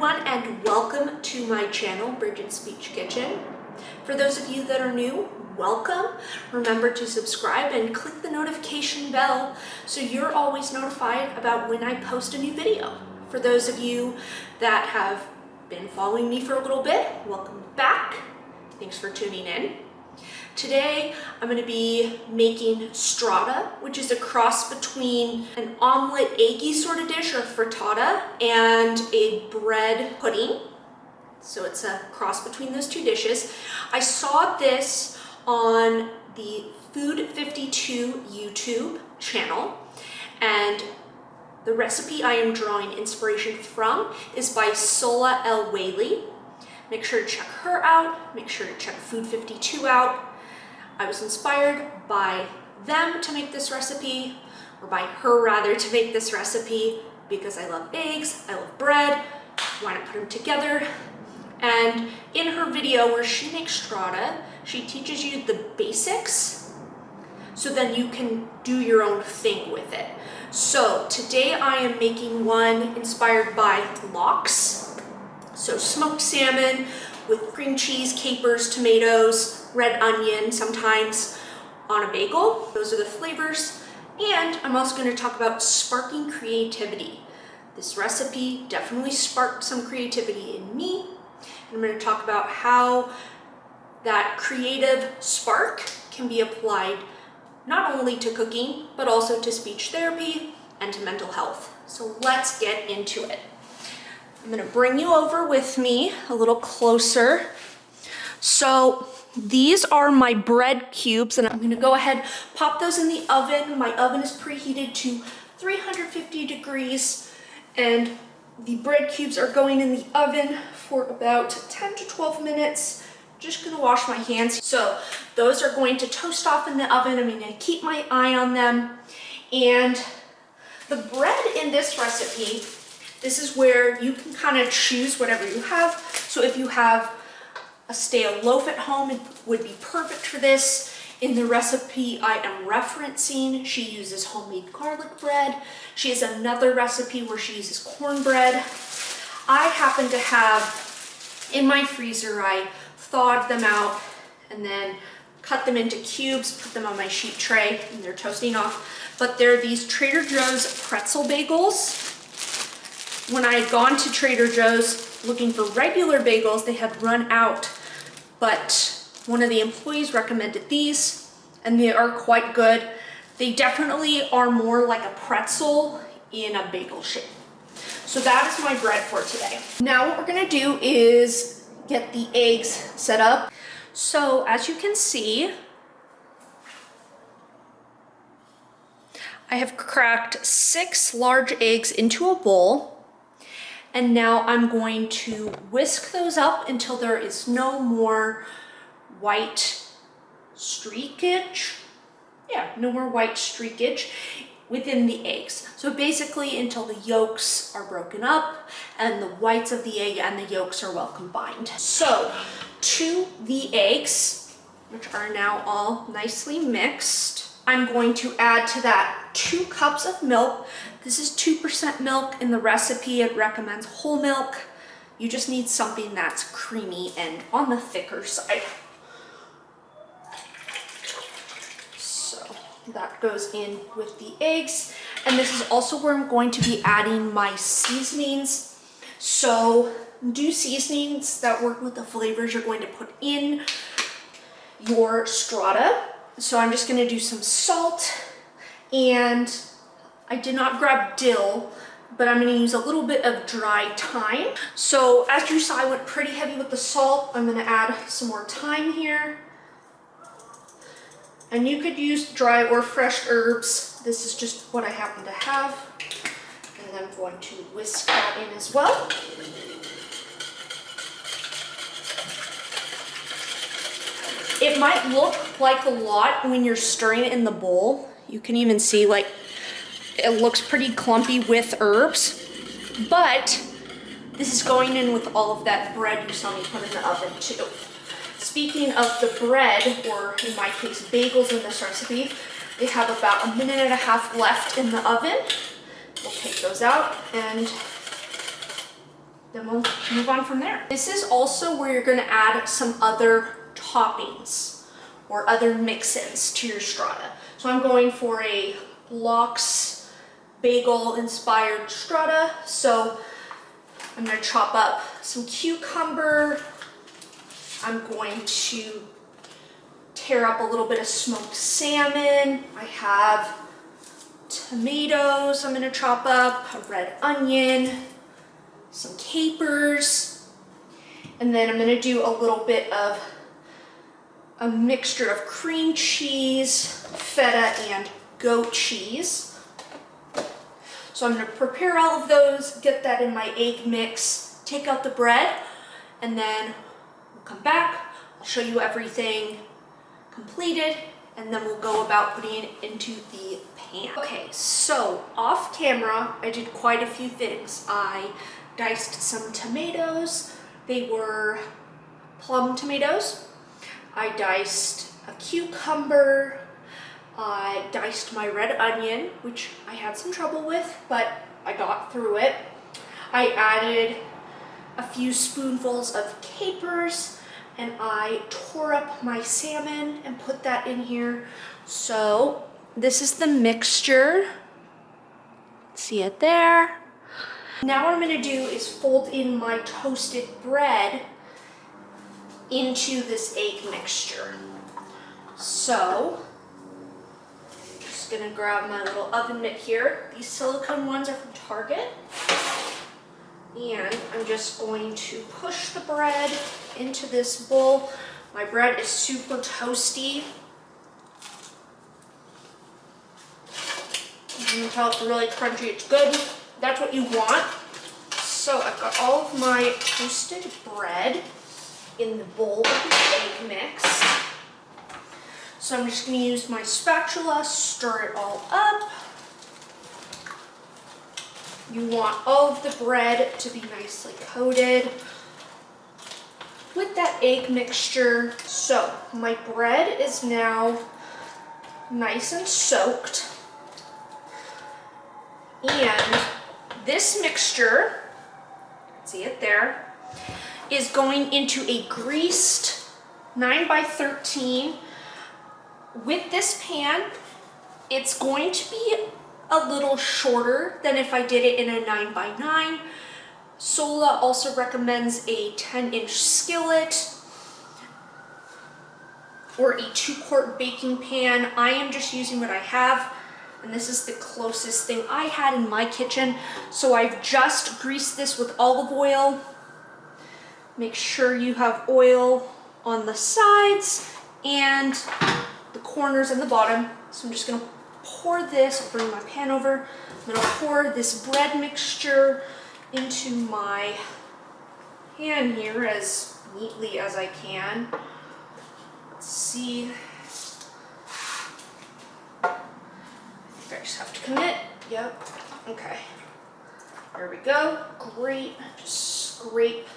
everyone, and welcome to my channel, Bridget's Beach Kitchen. For those of you that are new, welcome. Remember to subscribe and click the notification bell so you're always notified about when I post a new video. For those of you that have been following me for a little bit, welcome back. Thanks for tuning in. Today, I'm going to be making strata, which is a cross between an omelet eggy sort of dish or frittata and a bread pudding. So it's a cross between those two dishes. I saw this on the Food 52 YouTube channel, and the recipe I am drawing inspiration from is by Sohla El-Waylly. Make sure to check her out. Make sure to check Food 52 out. I was inspired by them to make this recipe, or by her rather to make this recipe, because I love eggs, I love bread, why not put them together? And in her video where she makes strata, she teaches you the basics, so then you can do your own thing with it. So today I am making one inspired by lox, so smoked salmon with cream cheese, capers, tomatoes, red onion sometimes on a bagel. Those are the flavors. And I'm also going to talk about sparking creativity. This recipe definitely sparked some creativity in me. And I'm going to talk about how that creative spark can be applied not only to cooking, but also to speech therapy and to mental health. So let's get into it. I'm going to bring you over with me a little closer. So these are my bread cubes, and I'm going to go ahead, pop those in the oven. My oven is preheated to 350 degrees, and the bread cubes are going in the oven for about 10 to 12 minutes. Just going to wash my hands. So those are going to toast off in the oven. I'm going to keep my eye on them. And the bread in this recipe, this is where you can kind of choose whatever you have. So if you have a stale loaf at home, it would be perfect for this. In the recipe I am referencing, she uses homemade garlic bread. She has another recipe where she uses cornbread. I happen to have in my freezer, I thawed them out and then cut them into cubes, put them on my sheet tray, and they're toasting off. But they're these Trader Joe's pretzel bagels. When I had gone to Trader Joe's looking for regular bagels, they had run out, but one of the employees recommended these, and they are quite good. They definitely are more like a pretzel in a bagel shape. So that is my bread for today. Now what we're gonna do is get the eggs set up. So as you can see, I have cracked 6 large eggs into a bowl. And now I'm going to whisk those up until there is no more white streakage. Yeah, no more white streakage within the eggs. So basically until the yolks are broken up and the whites of the egg and the yolks are well combined. So to the eggs, which are now all nicely mixed, I'm going to add to that 2 cups of milk. This is 2% milk. In the recipe, it recommends whole milk. You just need something that's creamy and on the thicker side. So that goes in with the eggs. And this is also where I'm going to be adding my seasonings. So do seasonings that work with the flavors you're going to put in your strata. So I'm just gonna do some salt, and I did not grab dill, but I'm gonna use a little bit of dry thyme. So as you saw, I went pretty heavy with the salt. I'm gonna add some more thyme here. And you could use dry or fresh herbs. This is just what I happen to have. And I'm going to whisk that in as well. It might look like a lot when you're stirring it in the bowl. You can even see like it looks pretty clumpy with herbs, but this is going in with all of that bread you saw me put in the oven too. Speaking of the bread, or in my case bagels in this recipe, they have about 1.5 minutes left in the oven. We'll take those out and then we'll move on from there. This is also where you're gonna add some other toppings or other mix-ins to your strata. So I'm going for a lox bagel inspired strata. So I'm gonna chop up some cucumber. I'm going to tear up a little bit of smoked salmon. I have tomatoes I'm gonna chop up, a red onion, some capers, and then I'm gonna do a little bit of a mixture of cream cheese, feta, and goat cheese. So I'm gonna prepare all of those, get that in my egg mix, take out the bread, and then we'll come back, I'll show you everything completed, and then we'll go about putting it into the pan. Okay, so off camera, I did quite a few things. I diced some tomatoes. They were plum tomatoes. I diced a cucumber. I diced my red onion, which I had some trouble with, but I got through it. I added a few spoonfuls of capers, and I tore up my salmon and put that in here. So this is the mixture. See it there? Now what I'm gonna do is fold in my toasted bread into this egg mixture. So, just gonna grab my little oven mitt here. These silicone ones are from Target. And I'm just going to push the bread into this bowl. My bread is super toasty. You can tell it's really crunchy, it's good. That's what you want. So I've got all of my toasted bread in the bowl with the egg mix. So I'm just gonna use my spatula, stir it all up. You want all of the bread to be nicely coated with that egg mixture. So my bread is now nice and soaked. And this mixture, see it there, is going into a greased 9x13. With this pan, it's going to be a little shorter than if I did it in a 9x9. Sohla also recommends a 10-inch skillet or a 2-quart baking pan. I am just using what I have, and this is the closest thing I had in my kitchen. So I've just greased this with olive oil. Make sure you have oil on the sides and the corners and the bottom. So I'm just gonna pour this, I'll bring my pan over. I'm gonna pour this bread mixture into my pan here as neatly as I can. Let's see. I think I just have to commit. Yep, okay. There we go, great. Just scrape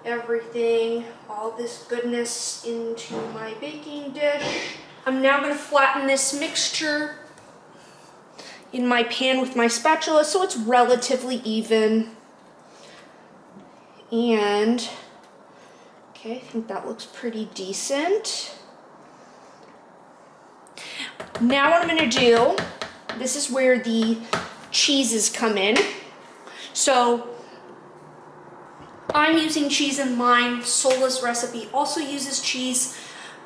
everything, all this goodness into my baking dish. I'm now gonna flatten this mixture in my pan with my spatula so it's relatively even. And, okay, I think that looks pretty decent. Now what I'm gonna do, this is where the cheeses come in. So I'm using cheese in mine. Sohla's recipe also uses cheese.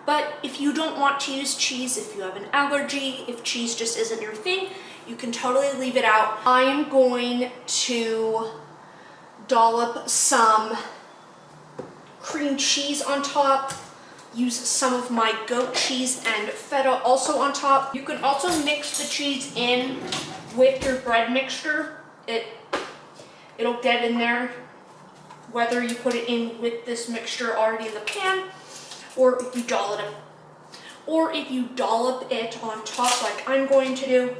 But if you don't want to use cheese, if you have an allergy, if cheese just isn't your thing, you can totally leave it out. I am going to dollop some cream cheese on top, use some of my goat cheese and feta also on top. You can also mix the cheese in with your bread mixture. It'll get in there, whether you put it in with this mixture already in the pan, or if you dollop it on top like I'm going to do.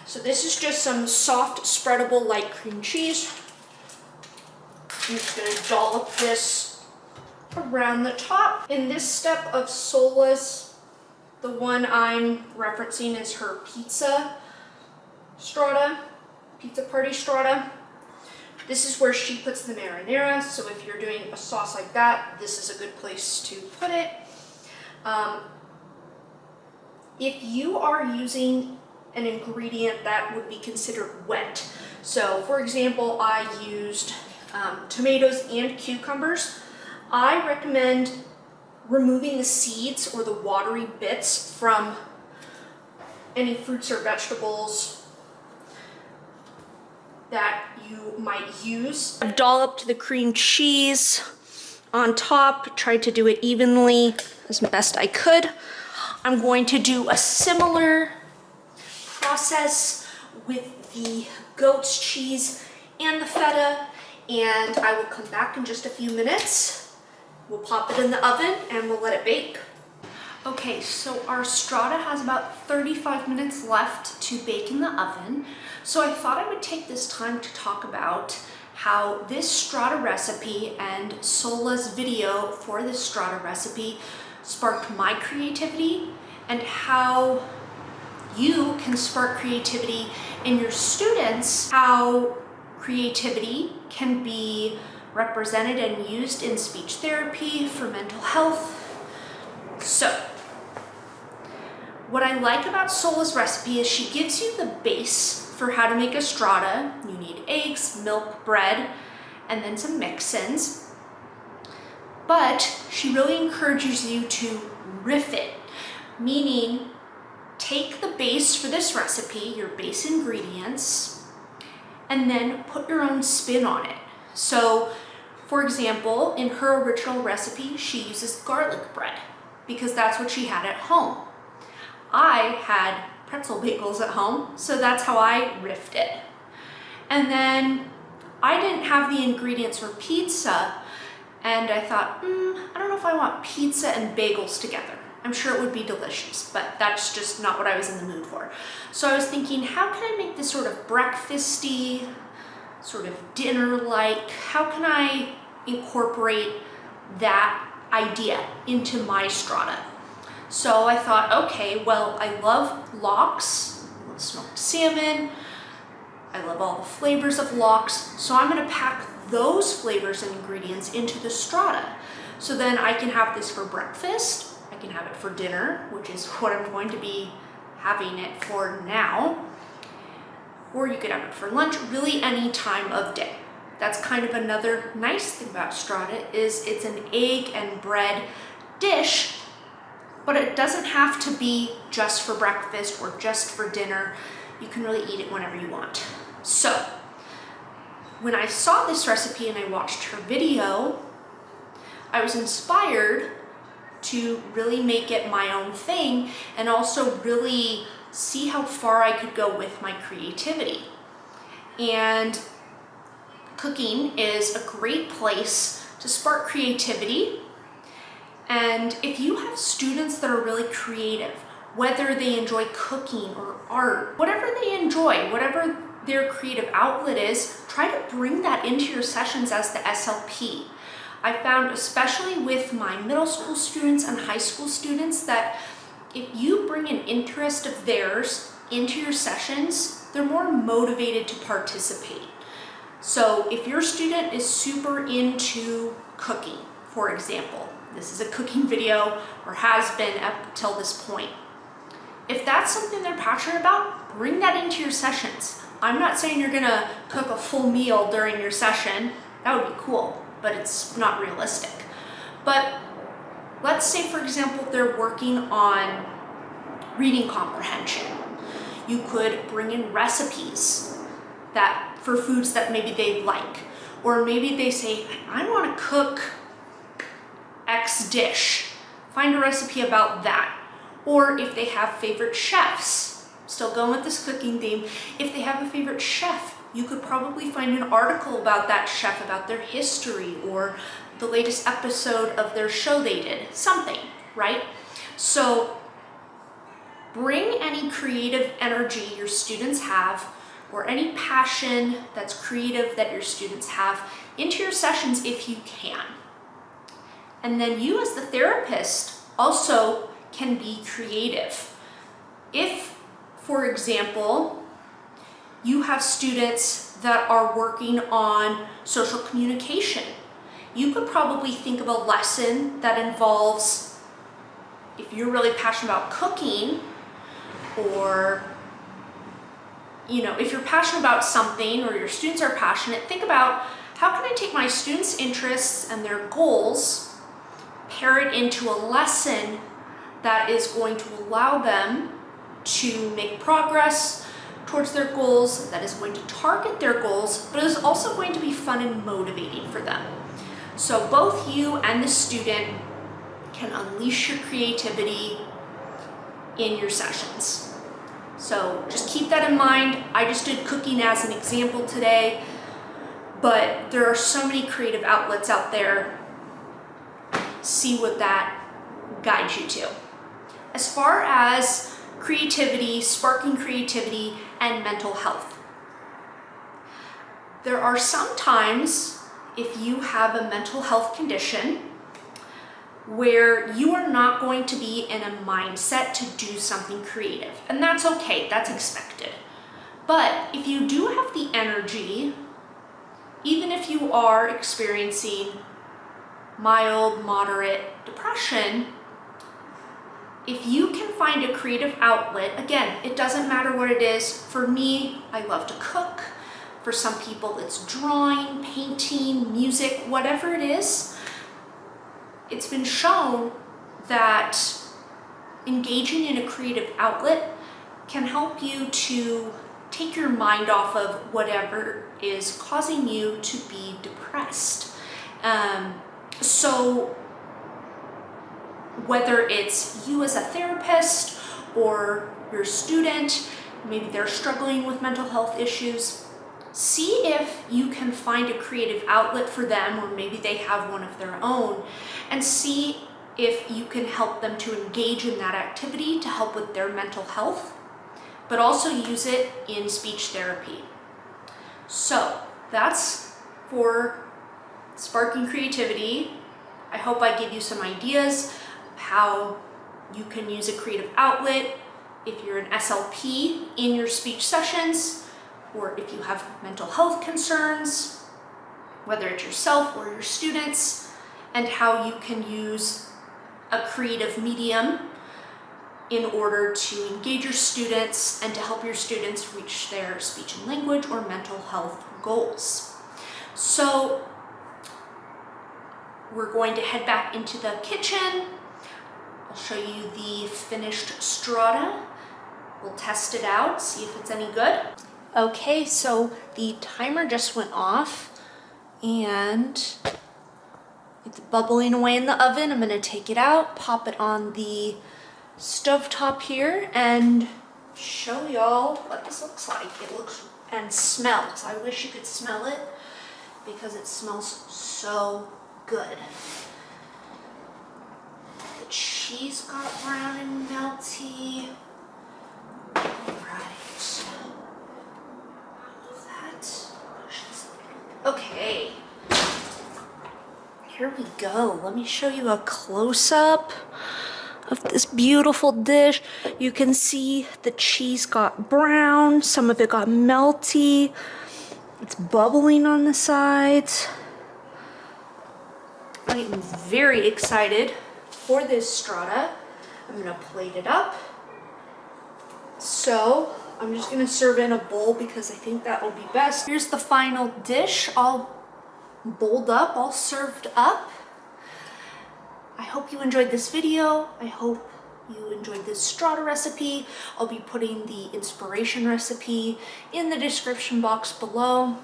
So this is just some soft spreadable light cream cheese. I'm just gonna dollop this around the top. In this step of Sohla's, the one I'm referencing is her pizza strata, pizza party strata. This is where she puts the marinara, so if you're doing a sauce like that, this is a good place to put it. If you are using an ingredient that would be considered wet, so for example, I used tomatoes and cucumbers, I recommend removing the seeds or the watery bits from any fruits or vegetables that you might use. I've dolloped the cream cheese on top, tried to do it evenly as best I could. I'm going to do a similar process with the goat's cheese and the feta, and I will come back in just a few minutes. We'll pop it in the oven and we'll let it bake. Okay, so our strata has about 35 minutes left to bake in the oven. So I thought I would take this time to talk about how this strata recipe and Sohla's video for this strata recipe sparked my creativity, and how you can spark creativity in your students, how creativity can be represented and used in speech therapy for mental health. So, what I like about Sohla's recipe is she gives you the base for how to make a strata. You need eggs, milk, bread, and then some mix-ins. But she really encourages you to riff it, meaning take the base for this recipe, your base ingredients, and then put your own spin on it. So, for example, in her original recipe, she uses garlic bread because that's what she had at home. I had pretzel bagels at home, so that's how I riffed it. And then I didn't have the ingredients for pizza, and I thought, I don't know if I want pizza and bagels together. I'm sure it would be delicious, but that's just not what I was in the mood for. So I was thinking, how can I make this sort of breakfasty, sort of dinner-like? How can I incorporate that idea into my strata? So I thought, okay, well, I love lox, I love smoked salmon, I love all the flavors of lox, so I'm gonna pack those flavors and ingredients into the strata. So then I can have this for breakfast, I can have it for dinner, which is what I'm going to be having it for now, or you could have it for lunch, really any time of day. That's kind of another nice thing about strata, is it's an egg and bread dish, but it doesn't have to be just for breakfast or just for dinner. You can really eat it whenever you want. So, when I saw this recipe and I watched her video, I was inspired to really make it my own thing and also really see how far I could go with my creativity. And cooking is a great place to spark creativity. And if you have students that are really creative, whether they enjoy cooking or art, whatever they enjoy, whatever their creative outlet is, try to bring that into your sessions as the SLP. I found, especially with my middle school students and high school students, that if you bring an interest of theirs into your sessions, they're more motivated to participate. So if your student is super into cooking, for example, this is a cooking video or has been up till this point. If that's something they're passionate about, bring that into your sessions. I'm not saying you're gonna cook a full meal during your session. That would be cool, but it's not realistic. But let's say, for example, they're working on reading comprehension. You could bring in recipes that for foods that maybe they like, or maybe they say, I want to cook X dish. Find a recipe about that. Or if they have favorite chefs, still going with this cooking theme, if they have a favorite chef, you could probably find an article about that chef, about their history, or the latest episode of their show they did, something, right? So bring any creative energy your students have, or any passion that's creative that your students have, into your sessions if you can. And then you as the therapist also can be creative. If, for example, You have students that are working on social communication. You could probably think of a lesson that involves, if you're really passionate about cooking, or if you're passionate about something or your students are passionate, think about how can I take my students' interests and their goals, pair it into a lesson that is going to allow them to make progress towards their goals, that is going to target their goals, but is also going to be fun and motivating for them. So both you and the student can unleash your creativity in your sessions. So just keep that in mind. I just did cooking as an example today, but there are so many creative outlets out there. See what that guides you to. As far as creativity, sparking creativity, and mental health, there are some times, if you have a mental health condition, where you are not going to be in a mindset to do something creative. And that's okay, that's expected. But if you do have the energy, even if you are experiencing mild, moderate depression, if you can find a creative outlet, again, it doesn't matter what it is. For me, I love to cook. For some people, it's drawing, painting, music, whatever it is. It's been shown that engaging in a creative outlet can help you to take your mind off of whatever is causing you to be depressed. So whether it's you as a therapist or your student, maybe they're struggling with mental health issues, see if you can find a creative outlet for them, or maybe they have one of their own, and see if you can help them to engage in that activity to help with their mental health, but also use it in speech therapy. So that's for sparking creativity. I hope I give you some ideas of how you can use a creative outlet if you're an SLP in your speech sessions, or if you have mental health concerns, whether it's yourself or your students, and how you can use a creative medium in order to engage your students and to help your students reach their speech and language or mental health goals. So we're going to head back into the kitchen. I'll show you the finished strata. We'll test it out, see if it's any good. Okay, so the timer just went off and it's bubbling away in the oven. I'm gonna take it out, pop it on the stovetop here, and show y'all what this looks like. It looks and smells. I wish you could smell it because it smells so good. The cheese got brown and melty. Okay, here we go. Let me show you a close-up of this beautiful dish. You can see the cheese got brown, some of it got melty. It's bubbling on the sides. I'm very excited for this strata. I'm gonna plate it up. So I'm just gonna serve in a bowl because I think that will be best. Here's the final dish, all bowled up, all served up. I hope you enjoyed this video. I hope you enjoyed this strata recipe. I'll be putting the inspiration recipe in the description box below.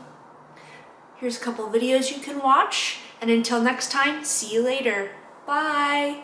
Here's a couple videos you can watch, and until next time, see you later. Bye.